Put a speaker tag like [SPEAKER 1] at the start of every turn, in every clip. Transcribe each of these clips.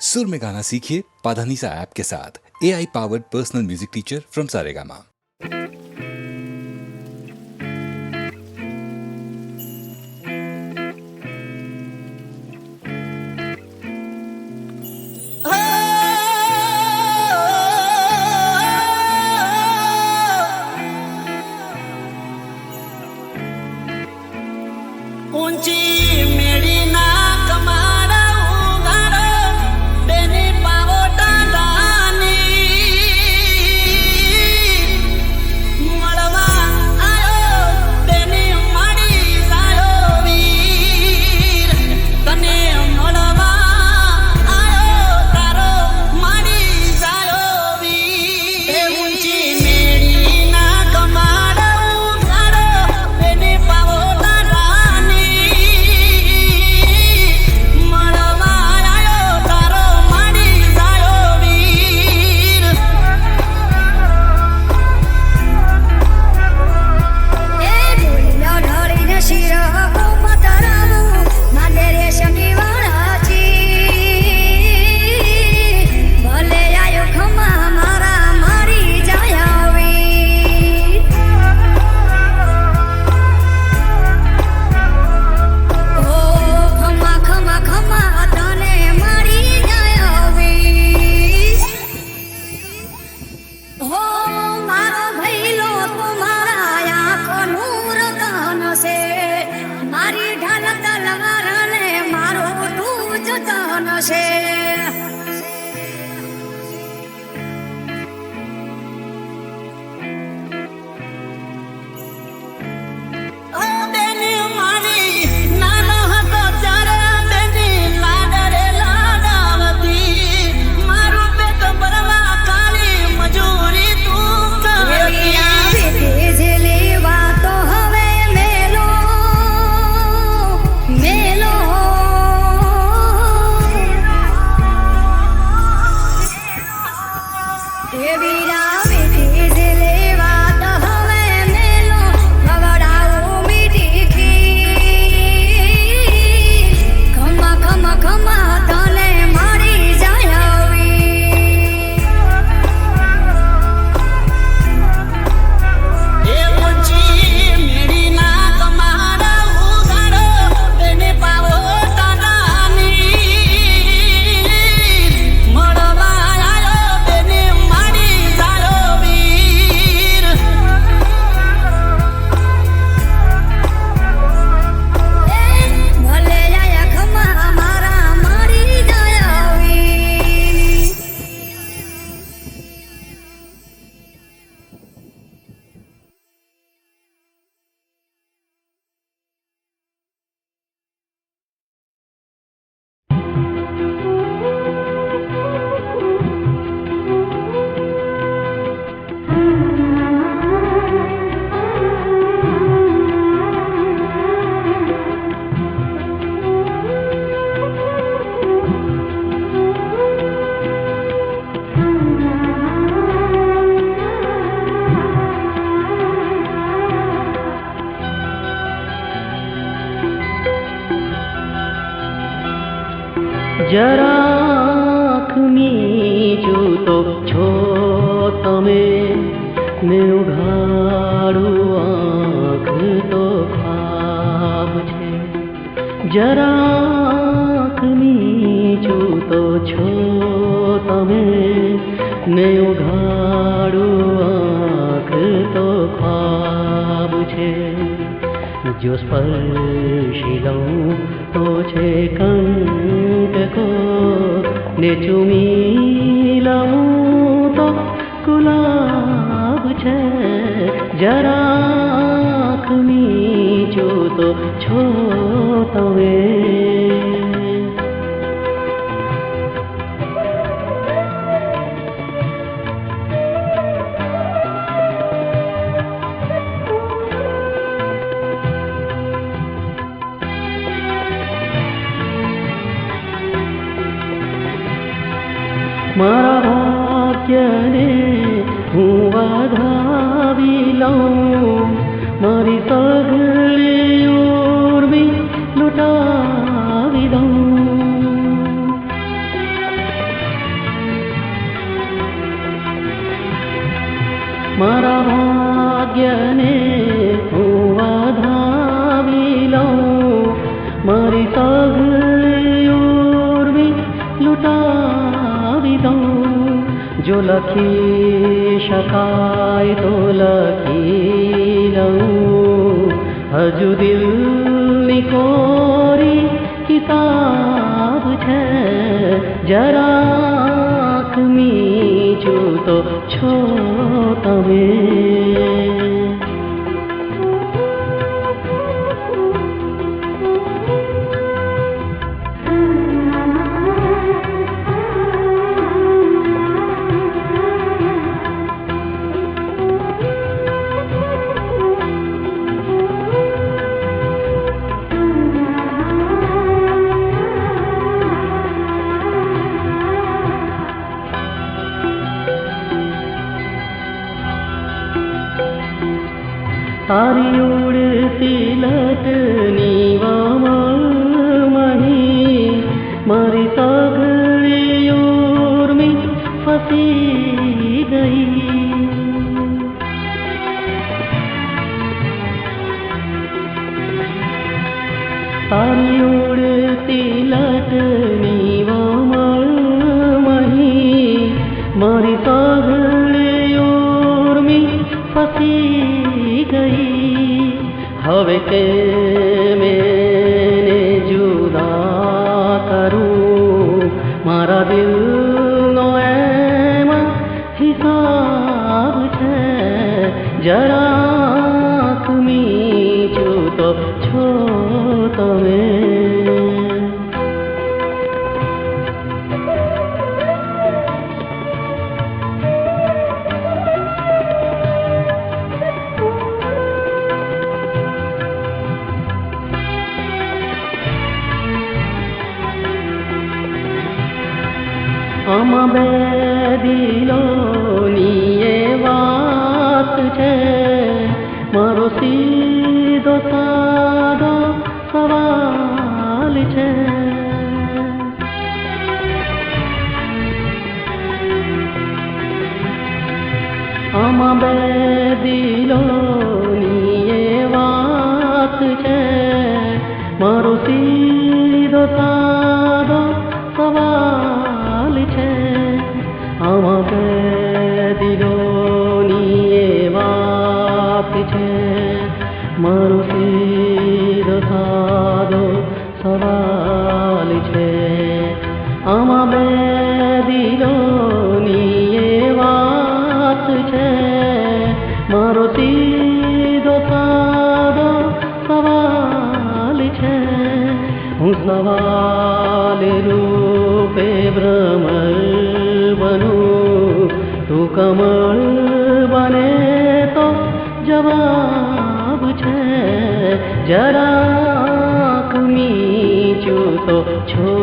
[SPEAKER 1] सुर में गाना सीखिए पाधानीसा ऐप के साथ। AI powered personal music teacher from Saregama.
[SPEAKER 2] ऊंची मेरी ना कमाड़ा उगाड़ो बेनी पावो डांडानी मड़वा आयो बेनी मड़ी जायो वीर तने मड़वा आयो तारो मड़ी जायो वीर ऊंची मेरी ना कमाड़ा उगाड़ो बेनी पावो
[SPEAKER 3] जरा आँख मीचू तो छो तमे मैं उघाड़ू आँख तो ख्वाब छे। जरा आँख मीचू तो छो तमे मैं उघाड़ू आँख तो ख्वाब छे। जो स्पर्शी लऊं तो छे कंटको ने चूमी लऊं तो गुलाब छे। जरा आँख मीचू तो छो तमे। मारा भाग्य ने हूँ वाधावी लऊं मारी सगली उर्मी लुटावी दऊं। મારા ભાગ્યને હું વધાવી લઉં, મારી સઘળી ઉર્વી લૂંટાવી દઉં. જો લખી શકાય તો લખી લઉં, હજુ દિલની કોરી કિતાબ છે. જરાક મીચું તો છો તમે. તારી ઉડતી લટની વામણી મારી સઘળી ઉર્મી ફસી ગઈ. તારી ઉડતી લટની વામણી મારી સઘળી ઉર્મી ફસી ગઈ. હવે કે મેને જુદા કરું, મારા દિલનો એમાં હિસાબ છે. જરાક મીચું તો છો તમે. આમાં બે દિલોની એ વાત છે, મારો સીધો સાદો સવાલ છે. આમાં બે દિલોની એ વાત છે, મારો સીધો સાદો સવાલ છે. આમાં બે દિલોની એ વાત છે, મારો સીધો સાદો સવાલ છે. આમાં બે દિલોની એ વાત છે, મારો સીધો સાદો સવાલ છે. હું સવાલ રૂપે ભ્રમર બનું, તું કમળ બને તો જવાબ છે. જરાક મીચું તો છો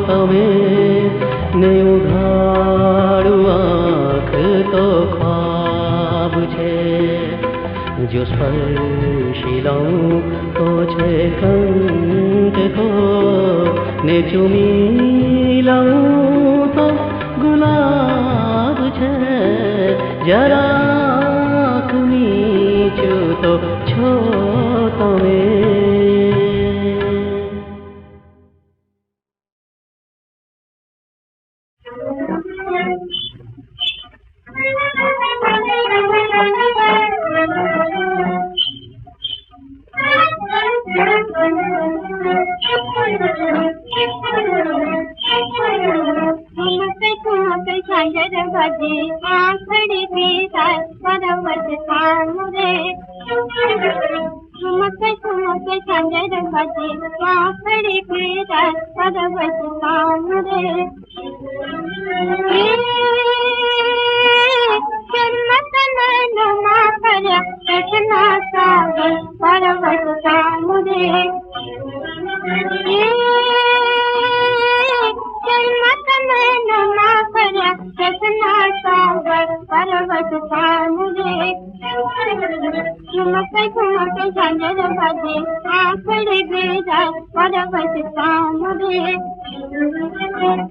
[SPEAKER 3] તમે, ને ઉઘાડું આંખ તો ખ્વાબ છે. જો સ્પર્શી લઉં તો છે કંટકો, ને ચૂમી લઉં તો ગુલાબ છે. જરાક મીચું તો છો તમે.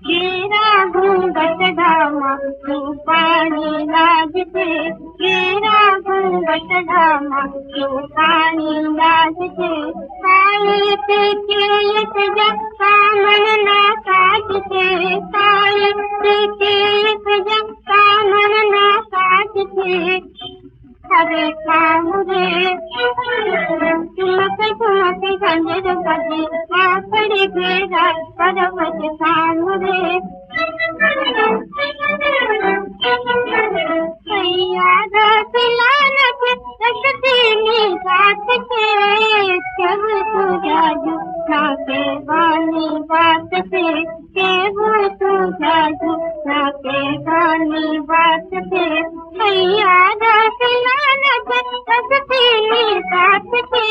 [SPEAKER 4] ઘેરા ઘૂંઘટ ધામા તું પાણી લાગશે. पटडामा पाणी गाजते काळी पिके एक जगता म्हणना काजते काळी पिके एक जगता म्हणना काजते हरे कामुरे चुमक चुमक गंजर बजे आकड़ी घेरा पर्वत कामुरे याद पिलानक रखती साथ के जब तुझाजू नाके वाली बात से के वो तुझाजू नाके वाली बात से याद पिलानक रखती साथ के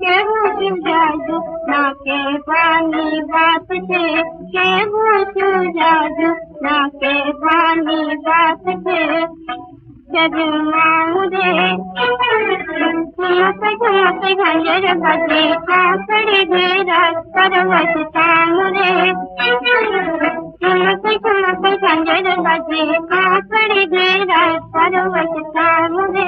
[SPEAKER 4] जब तुझाजू नाके वाली बात से के वो तुझाजू नाके वाली बात से जगमाऊरे चुमक चुमक झंझर बजे आकड़ी घेरा पर्वत तामुरे चुमक चुमक झंझर बजे आकड़ी घेरा पर्वत तामुरे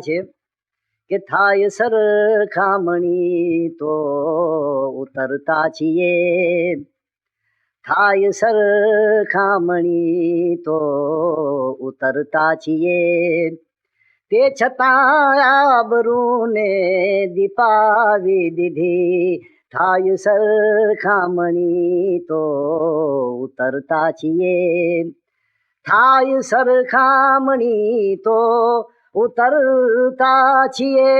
[SPEAKER 5] છે કે થાય સરખામણી તો ઉતરતા છીએ, થાય સરખામણી તો ઉતરતા છીએ, તે છતાં આબરૂને દીપાવી દીધી, થાય સરખામણી તો ઉતરતા છીએ, થાય સરખામણી તો ઉતરતા છીએ,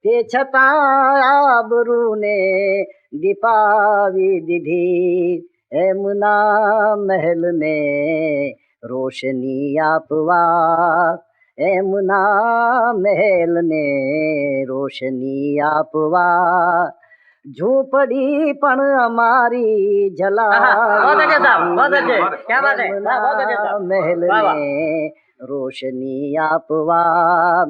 [SPEAKER 5] તે છતાં આબરૂને દીપાવી દીધી, એમના મહેલને રોશની આપવા, એમના મહેલને રોશની આપવા, ઝૂંપડી પણ અમારી મહેલને રોશની આપવા,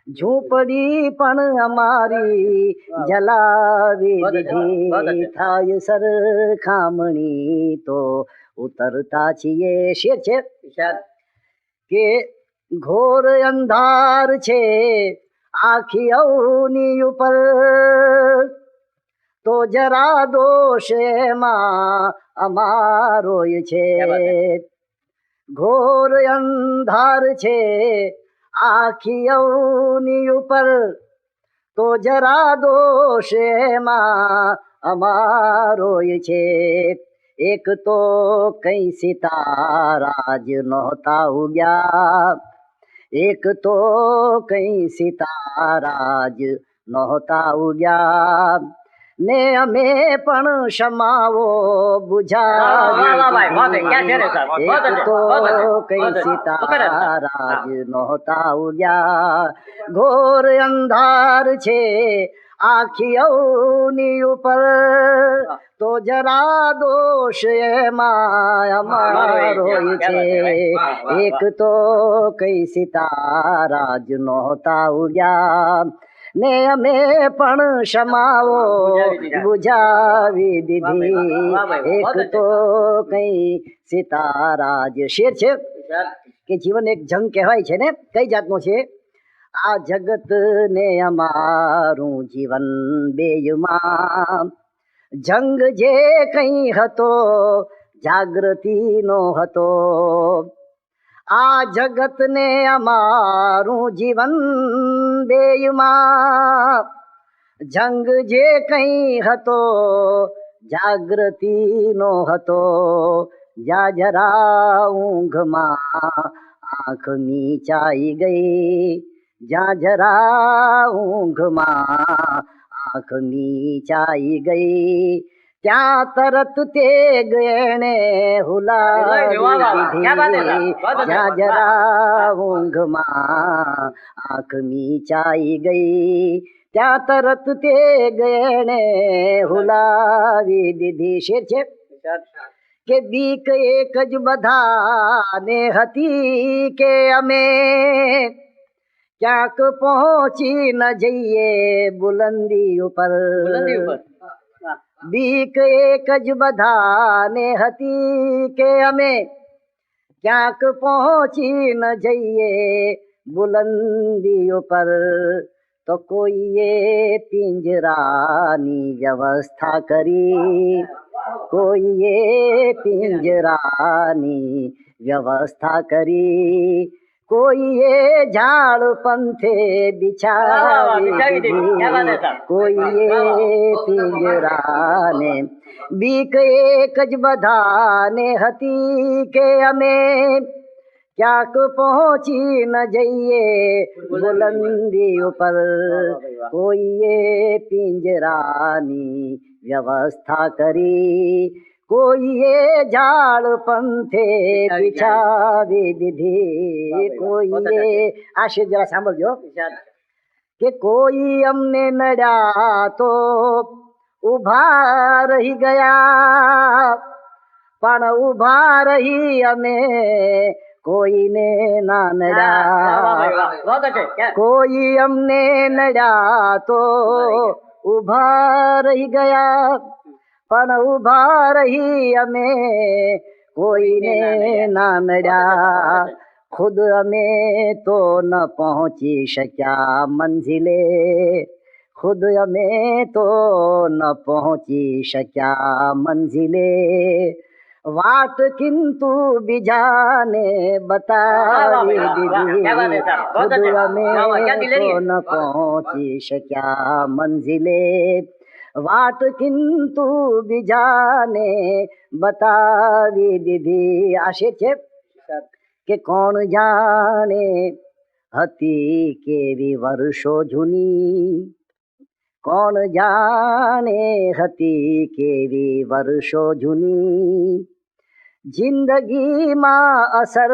[SPEAKER 5] ઝૂંપડી પણ અમારી જલાવી દીધી, થાય સરખામણી તો ઉતરતા છીએ. શેર છે કે ઘોર અંધાર છે આખી અવની ઉપર, તો જરા દોષ એમાં અમારોય છે, ઘોર અંધાર છે આખી અવની ઉપર, તો જરા દોષ એમાં અમારોય છે, એક તો કઈ સિતારા જ નહોતા ઉગ્યા, એક તો કઈ સિતારા જ નહોતા ઉગ્યા, ને અમે પણ ક્ષમાવો બુઝાવી, એક તો કઈ સિતારા જ નહોતા ઉગ્યા, ઘોર અંધાર છે આખી અવની ઉપર, તો જરા દોષ એમાં અમારો છે, એક તો કઈ સિતારા જ નહોતા ઉગ્યા, ને અમે પણ ક્ષમાવો બુઝાવી દીધી, એક તો કઈ સિતારા જ. શેર છે કે જીવન એક જંગ કહેવાય છે ને, કઈ જાતનો છે? આ જગત ને અમારું જીવન બેયમાં જંગ જે કઈ હતો જાગૃતિ નો હતો, આ જગત ને અમારું જીવન બેયમાં જંગ જે કઈ હતો જાગૃતિ નો હતો, જા જરા ઊંઘમાં આંખ મીચાઈ ગઈ, જા જરા ઊંઘમાં આંખ મીચાઈ ગઈ, ત્યાં તરત તે ગયણે હુલાવી દીધી, જ્યાં જરા ઊંઘમાં આંખ મીચાઈ ગઈ, ત્યાં તરત તે ગયણે હુલાવી દીધી. શેર છે કે બીક એક જ બધાને હતી કે અમે ક્યાંક પહોંચી ન જઈએ બુલંદી ઉપર, બીક એક જ બધાને હતી કે અમે ક્યાંક પહોંચી ન જઈએ બુલંદી ઉપર, તો કોઈએ પિંજરાની વ્યવસ્થા કરી, કોઈએ પિંજરાની વ્યવસ્થા કરી, કોઈએ ઝાડ પંથે બિછાવી દીધી, કોઈએ પિંજરાને, બીક એક જ બધાને હતી કે અમે ક્યાંક પહોંચી ન જઈએ બુલંદી ઉપર, કોઈએ પિંજરાની વ્યવસ્થા કરી, કોઈએ ઝાડ પંથે બિછાવી દીધી, કોઈએ આ શેર જરા સાંભળજો કે કોઈ અમને નડ્યા તો ઊભા રહી ગયા, પણ ઊભા રહી અમે કોઈને ના નડ્યા, કોઈ અમને નડ્યા તો ઊભા રહી ગયા, પણ ઊભા રહી અમે કોઈને ના નડ્યા, ખુદ અમે તો ન પહોંચી શક્યા મંઝિલે, ખુદ અમે તો ન પહોંચી શક્યા મંઝિલે, વાટ કિંતુ બીજાને બતાવી દીધી, ખુદ અમે તો ન પહોંચી શક્યા મંઝિલે, વાટ કિંતુ બીજાને બતાવી દીધી. આ શેર છે કે કોણ જાણે હતી કેવી વર્ષો જૂની, કોણ જાણે હતી કેવી વર્ષો જૂની, જિંદગીમાં અસર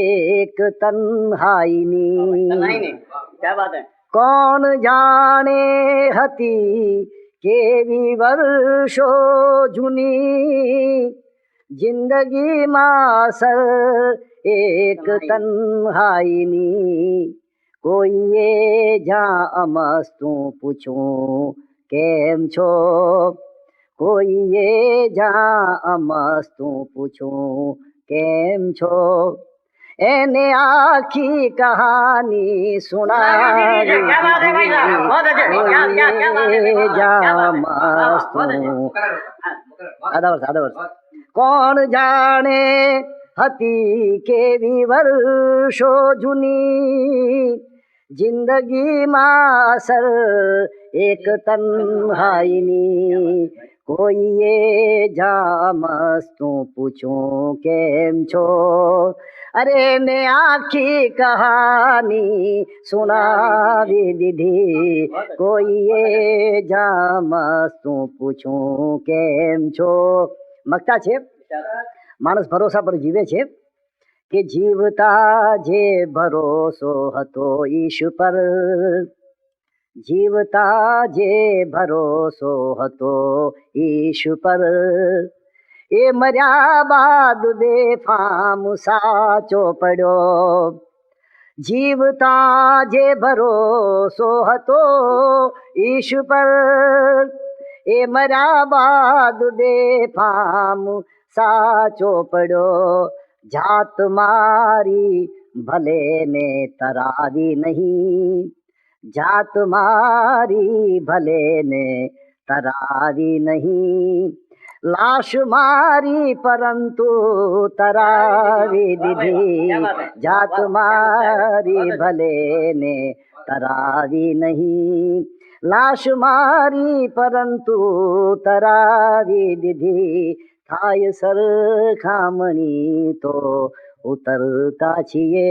[SPEAKER 5] એક તન્હાઈની, કોણ જાણે હતી કેવી વર્ષો જૂની, જિંદગીમાં અસર એક તન્હાઈની, કોઈએ જ્યાં અમસ્તું પૂછું કેમ છો, કોઈએ જ્યાં અમસ્તું પૂછું કેમ છો, એને આખી કહાની સુણાવી દીધી, જ્યાં અમસ્તું કોણ જાણે હતી કેવી વર્ષો જૂની, જિંદગીમાં અસર એક તન્હાઈની, કોઈએ જ્યાં મસ્તું પૂછું કેમ છો, અરે મેં આખી કહાની સુણાવી દીધી, કોઈએ જ્યાં મસ્તું પૂછું કેમ છો. મગતા છે માણસ ભરોસા પર જીવે છે કે જીવતા જે ભરોસો હતો ઈશ પર, જીવતા જે ભરોસો હતો ઈશ પર, એ મર્યા બાદ બેફામ સાચો પડ્યો, જીવતા જે ભરોસો હતો ઈશ પર, એ મર્યા બાદ બેફામ સાચો પડ્યો, જાત મારી ભલે ને તરાવી નહીં, જાત મારી ભલે ને તરાવી નહીં, લાશ મારી પરંતુ તરાવી દીધી, જાત મારી ભલે ને તરાવી નહીં, લાશ મારી પરંતુ તરાવી દીધી, થાય સરખામણી તો ઉતરતા છીએ.